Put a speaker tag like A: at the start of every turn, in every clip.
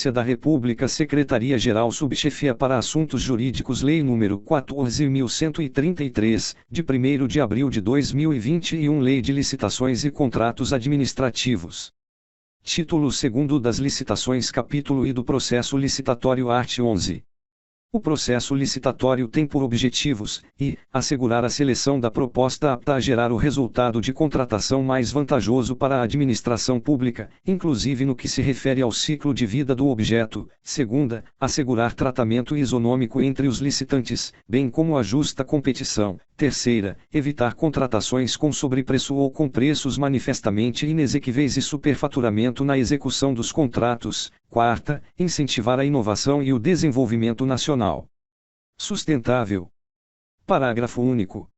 A: da República, Secretaria-Geral Subchefia para Assuntos Jurídicos, Lei nº 14.133, de 1º de abril de 2021, Lei de Licitações e Contratos Administrativos. Título 2º das Licitações, Capítulo I do Processo Licitatório, art. 11. O processo licitatório tem por objetivos, assegurar a seleção da proposta apta a gerar o resultado de contratação mais vantajoso para a administração pública, inclusive no que se refere ao ciclo de vida do objeto. Segunda, assegurar tratamento isonômico entre os licitantes, bem como a justa competição. Terceira, evitar contratações com sobrepreço ou com preços manifestamente inexequíveis e superfaturamento na execução dos contratos. Quarta, incentivar a inovação e o desenvolvimento nacional sustentável. Parágrafo único.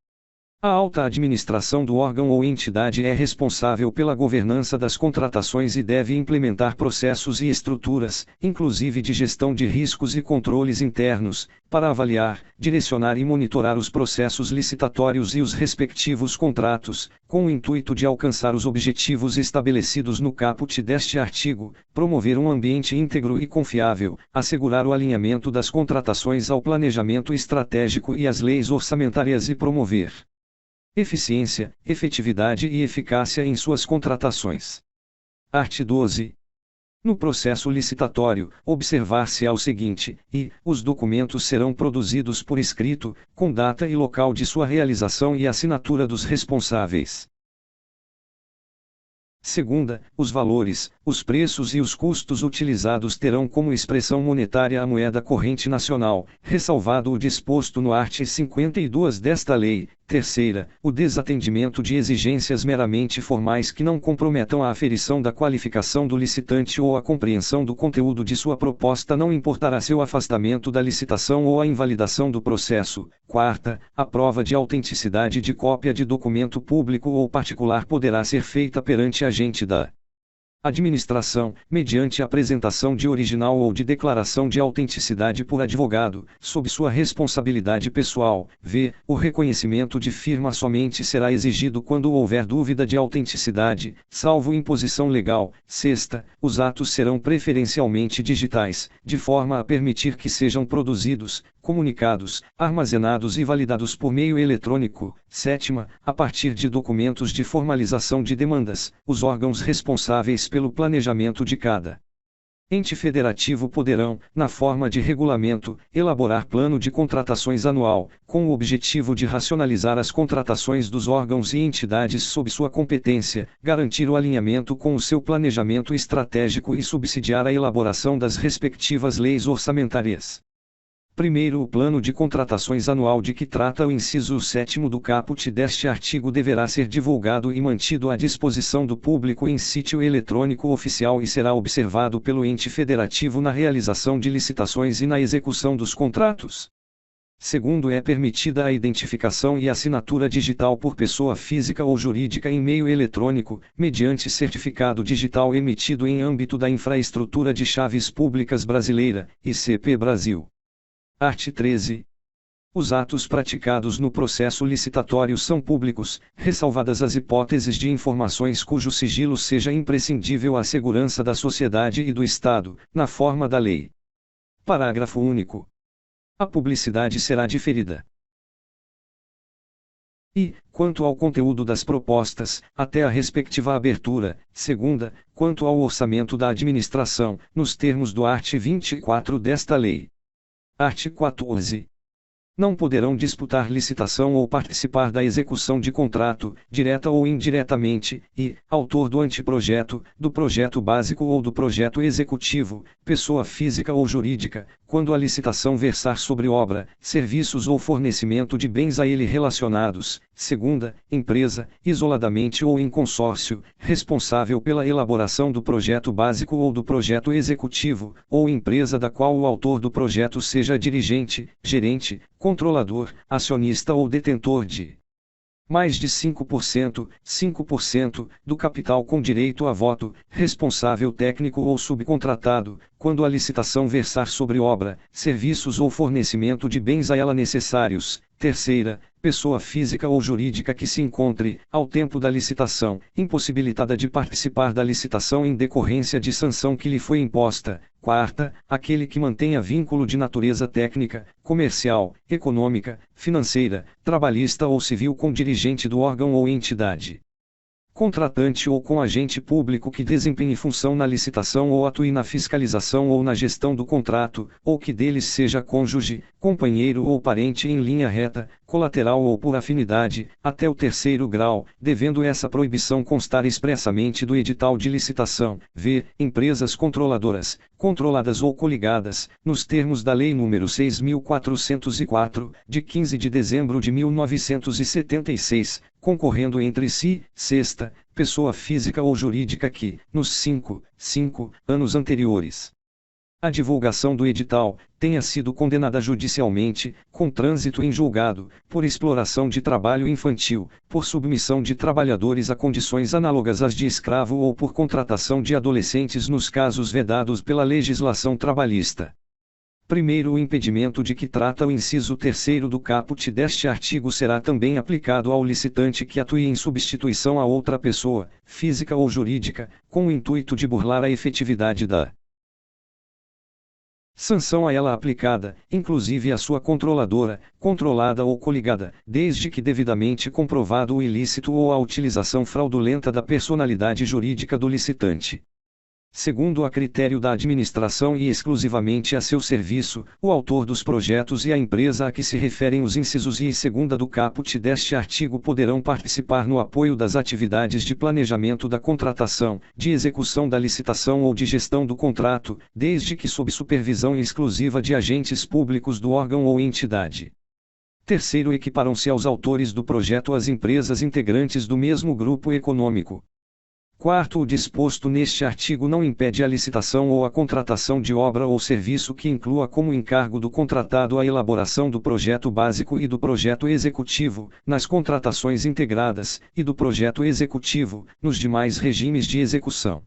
A: A alta administração do órgão ou entidade é responsável pela governança das contratações e deve implementar processos e estruturas, inclusive de gestão de riscos e controles internos, para avaliar, direcionar e monitorar os processos licitatórios e os respectivos contratos, com o intuito de alcançar os objetivos estabelecidos no caput deste artigo, promover um ambiente íntegro e confiável, assegurar o alinhamento das contratações ao planejamento estratégico e às leis orçamentárias e promover eficiência, efetividade e eficácia em suas contratações. Art. 12. No processo licitatório, observar-se-á o seguinte, os documentos serão produzidos por escrito, com data e local de sua realização e assinatura dos responsáveis. Segunda, os valores, os preços e os custos utilizados terão como expressão monetária a moeda corrente nacional, ressalvado o disposto no art. 52 desta lei. Terceira, o desatendimento de exigências meramente formais que não comprometam a aferição da qualificação do licitante ou a compreensão do conteúdo de sua proposta não importará seu afastamento da licitação ou a invalidação do processo. Quarta, a prova de autenticidade de cópia de documento público ou particular poderá ser feita perante agente da administração, mediante apresentação de original ou de declaração de autenticidade por advogado, sob sua responsabilidade pessoal. O reconhecimento de firma somente será exigido quando houver dúvida de autenticidade, salvo imposição legal. Sexta, os atos serão preferencialmente digitais, de forma a permitir que sejam produzidos, comunicados, armazenados e validados por meio eletrônico. Sétima, a partir de documentos de formalização de demandas, os órgãos responsáveis pelo planejamento de cada ente federativo poderão, na forma de regulamento, elaborar plano de contratações anual, com o objetivo de racionalizar as contratações dos órgãos e entidades sob sua competência, garantir o alinhamento com o seu planejamento estratégico e subsidiar a elaboração das respectivas leis orçamentárias. Primeiro, o plano de contratações anual de que trata o inciso 7º do caput deste artigo deverá ser divulgado e mantido à disposição do público em sítio eletrônico oficial e será observado pelo ente federativo na realização de licitações e na execução dos contratos. Segundo, é permitida a identificação e assinatura digital por pessoa física ou jurídica em meio eletrônico, mediante certificado digital emitido em âmbito da Infraestrutura de Chaves Públicas Brasileira, ICP Brasil. Art. 13. Os atos praticados no processo licitatório são públicos, ressalvadas as hipóteses de informações cujo sigilo seja imprescindível à segurança da sociedade e do Estado, na forma da lei. Parágrafo único. A publicidade será diferida. Quanto ao conteúdo das propostas, até a respectiva abertura. Segunda, quanto ao orçamento da administração, nos termos do art. 24 desta lei. Art. 14. Não poderão disputar licitação ou participar da execução de contrato, direta ou indiretamente, autor do anteprojeto, do projeto básico ou do projeto executivo, pessoa física ou jurídica, quando a licitação versar sobre obra, serviços ou fornecimento de bens a ele relacionados. Segunda, empresa, isoladamente ou em consórcio, responsável pela elaboração do projeto básico ou do projeto executivo, ou empresa da qual o autor do projeto seja dirigente, gerente, controlador, acionista ou detentor de mais de 5% do capital com direito a voto, responsável técnico ou subcontratado, quando a licitação versar sobre obra, serviços ou fornecimento de bens a ela necessários. Terceira, pessoa física ou jurídica que se encontre, ao tempo da licitação, impossibilitada de participar da licitação em decorrência de sanção que lhe foi imposta. Quarta, aquele que mantenha vínculo de natureza técnica, comercial, econômica, financeira, trabalhista ou civil com dirigente do órgão ou entidade contratante ou com agente público que desempenhe função na licitação ou atue na fiscalização ou na gestão do contrato, ou que deles seja cônjuge, companheiro ou parente em linha reta, colateral ou por afinidade, até o terceiro grau, devendo essa proibição constar expressamente do edital de licitação. V. Empresas controladoras, controladas ou coligadas, nos termos da Lei nº 6.404, de 15 de dezembro de 1976, concorrendo entre si, sexta, pessoa física ou jurídica que, nos 5 anos anteriores à divulgação do edital, tenha sido condenada judicialmente, com trânsito em julgado, por exploração de trabalho infantil, por submissão de trabalhadores a condições análogas às de escravo ou por contratação de adolescentes nos casos vedados pela legislação trabalhista. Primeiro, o impedimento de que trata o inciso 3º do caput deste artigo será também aplicado ao licitante que atue em substituição a outra pessoa, física ou jurídica, com o intuito de burlar a efetividade da sanção a ela aplicada, inclusive a sua controladora, controlada ou coligada, desde que devidamente comprovado o ilícito ou a utilização fraudulenta da personalidade jurídica do licitante. Segundo a critério da administração e exclusivamente a seu serviço, o autor dos projetos e a empresa a que se referem os incisos I e segunda do caput deste artigo poderão participar no apoio das atividades de planejamento da contratação, de execução da licitação ou de gestão do contrato, desde que sob supervisão exclusiva de agentes públicos do órgão ou entidade. Terceiro, equiparam-se aos autores do projeto as empresas integrantes do mesmo grupo econômico. Quarto, o disposto neste artigo não impede a licitação ou a contratação de obra ou serviço que inclua como encargo do contratado a elaboração do projeto básico e do projeto executivo, nas contratações integradas, e do projeto executivo, nos demais regimes de execução.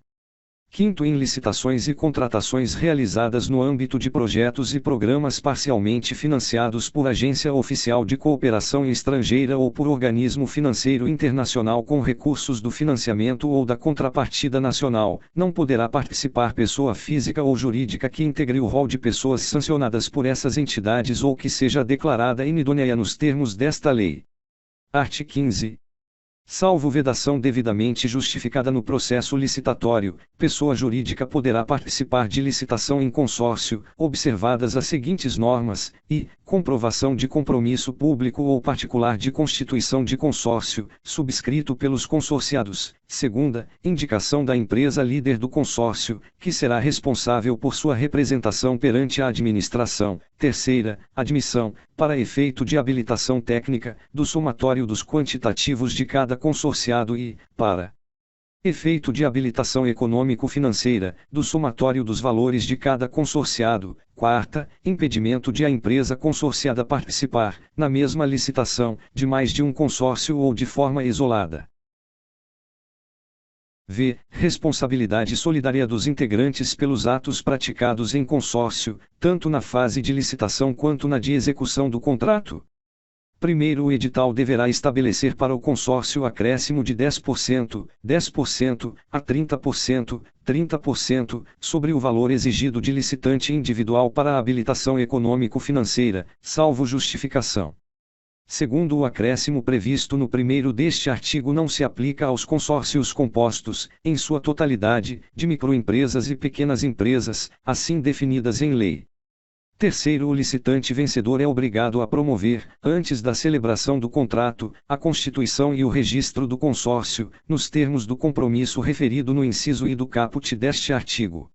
A: Quinto, em licitações e contratações realizadas no âmbito de projetos e programas parcialmente financiados por agência oficial de cooperação estrangeira ou por organismo financeiro internacional com recursos do financiamento ou da contrapartida nacional, não poderá participar pessoa física ou jurídica que integre o rol de pessoas sancionadas por essas entidades ou que seja declarada inidônea nos termos desta lei. Art. 15. Salvo vedação devidamente justificada no processo licitatório, pessoa jurídica poderá participar de licitação em consórcio, observadas as seguintes normas: i. Comprovação de compromisso público ou particular de constituição de consórcio, subscrito pelos consorciados. Segunda, indicação da empresa líder do consórcio, que será responsável por sua representação perante a administração. Terceira, admissão, para efeito de habilitação técnica, do somatório dos quantitativos de cada consorciado e, para efeito de habilitação econômico-financeira, do somatório dos valores de cada consorciado. Quarta, impedimento de a empresa consorciada participar, na mesma licitação, de mais de um consórcio ou de forma isolada. V. Responsabilidade solidária dos integrantes pelos atos praticados em consórcio, tanto na fase de licitação quanto na de execução do contrato. Primeiro, o edital deverá estabelecer para o consórcio acréscimo de 10%, 10%, a 30%, 30%, sobre o valor exigido de licitante individual para a habilitação econômico-financeira, salvo justificação. Segundo, o acréscimo previsto no primeiro deste artigo não se aplica aos consórcios compostos, em sua totalidade, de microempresas e pequenas empresas, assim definidas em lei. Terceiro, o licitante vencedor é obrigado a promover, antes da celebração do contrato, a constituição e o registro do consórcio, nos termos do compromisso referido no inciso I do caput deste artigo.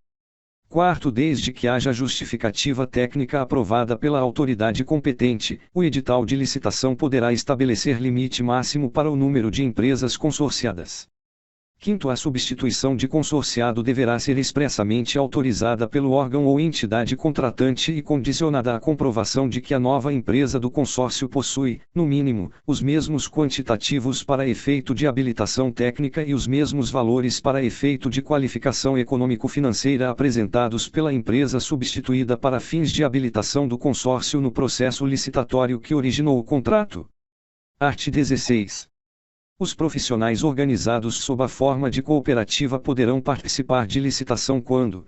A: Quarto, desde que haja justificativa técnica aprovada pela autoridade competente, o edital de licitação poderá estabelecer limite máximo para o número de empresas consorciadas. Quinto, a substituição de consorciado deverá ser expressamente autorizada pelo órgão ou entidade contratante e condicionada à comprovação de que a nova empresa do consórcio possui, no mínimo, os mesmos quantitativos para efeito de habilitação técnica e os mesmos valores para efeito de qualificação econômico-financeira apresentados pela empresa substituída para fins de habilitação do consórcio no processo licitatório que originou o contrato. Art. 16. Os profissionais organizados sob a forma de cooperativa poderão participar de licitação quando,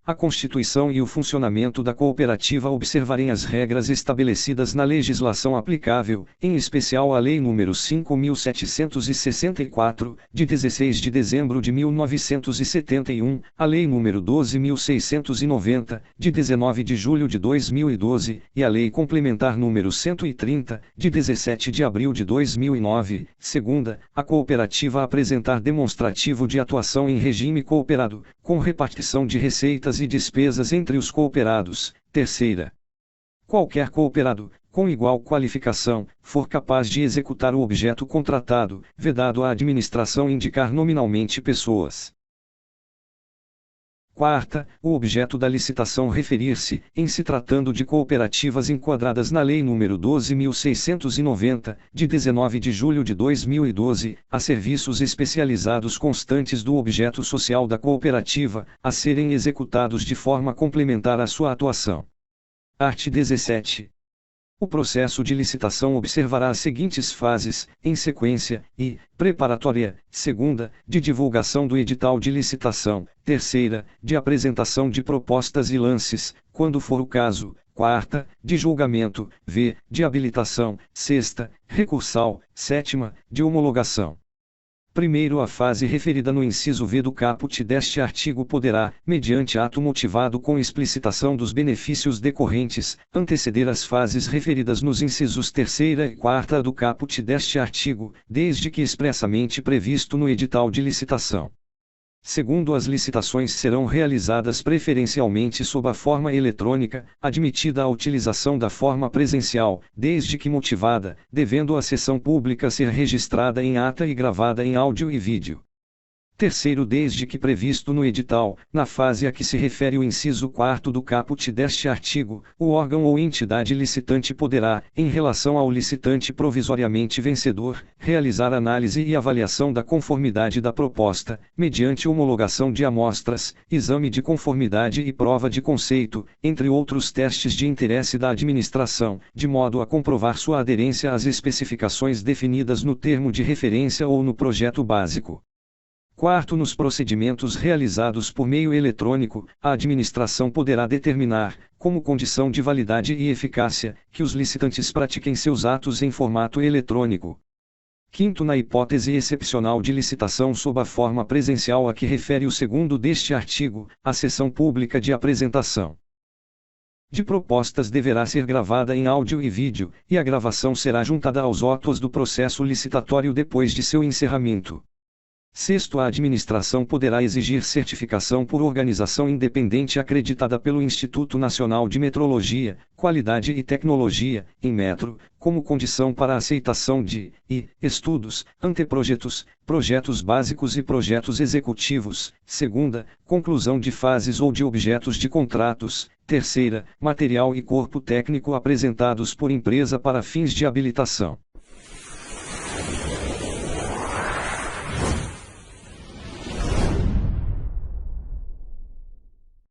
A: a constituição e o funcionamento da cooperativa observarem as regras estabelecidas na legislação aplicável, em especial a Lei nº 5.764, de 16 de dezembro de 1971, a Lei nº 12.690, de 19 de julho de 2012, e a Lei Complementar nº 130, de 17 de abril de 2009, segunda, a cooperativa apresentar demonstrativo de atuação em regime cooperado, com repartição de receitas e despesas entre os cooperados. Terceira, qualquer cooperado, com igual qualificação, for capaz de executar o objeto contratado, vedado à administração indicar nominalmente pessoas. Quarta, o objeto da licitação referir-se, em se tratando de cooperativas enquadradas na Lei nº 12.690, de 19 de julho de 2012, a serviços especializados constantes do objeto social da cooperativa, a serem executados de forma complementar à sua atuação. Art. 17. O processo de licitação observará as seguintes fases, em sequência, preparatória, segunda, de divulgação do edital de licitação, terceira, de apresentação de propostas e lances, quando for o caso, quarta, de julgamento, de habilitação, sexta, recursal, sétima, de homologação. Primeiro, a fase referida no inciso V do caput deste artigo poderá, mediante ato motivado com explicitação dos benefícios decorrentes, anteceder as fases referidas nos incisos 3ª e 4ª do caput deste artigo, desde que expressamente previsto no edital de licitação. Segundo, as licitações serão realizadas preferencialmente sob a forma eletrônica, admitida a utilização da forma presencial, desde que motivada, devendo a sessão pública ser registrada em ata e gravada em áudio e vídeo. Terceiro, desde que previsto no edital, na fase a que se refere o inciso 4º do caput deste artigo, o órgão ou entidade licitante poderá, em relação ao licitante provisoriamente vencedor, realizar análise e avaliação da conformidade da proposta, mediante homologação de amostras, exame de conformidade e prova de conceito, entre outros testes de interesse da administração, de modo a comprovar sua aderência às especificações definidas no termo de referência ou no projeto básico. Quarto, nos procedimentos realizados por meio eletrônico, a administração poderá determinar, como condição de validade e eficácia, que os licitantes pratiquem seus atos em formato eletrônico. Quinto, na hipótese excepcional de licitação sob a forma presencial a que refere o segundo deste artigo, a sessão pública de apresentação de propostas deverá ser gravada em áudio e vídeo, e a gravação será juntada aos autos do processo licitatório depois de seu encerramento. Sexto, a administração poderá exigir certificação por organização independente acreditada pelo Instituto Nacional de Metrologia, Qualidade e Tecnologia, Inmetro, como condição para a aceitação de estudos, anteprojetos, projetos básicos e projetos executivos. Segunda, conclusão de fases ou de objetos de contratos. Terceira, material e corpo técnico apresentados por empresa para fins de habilitação.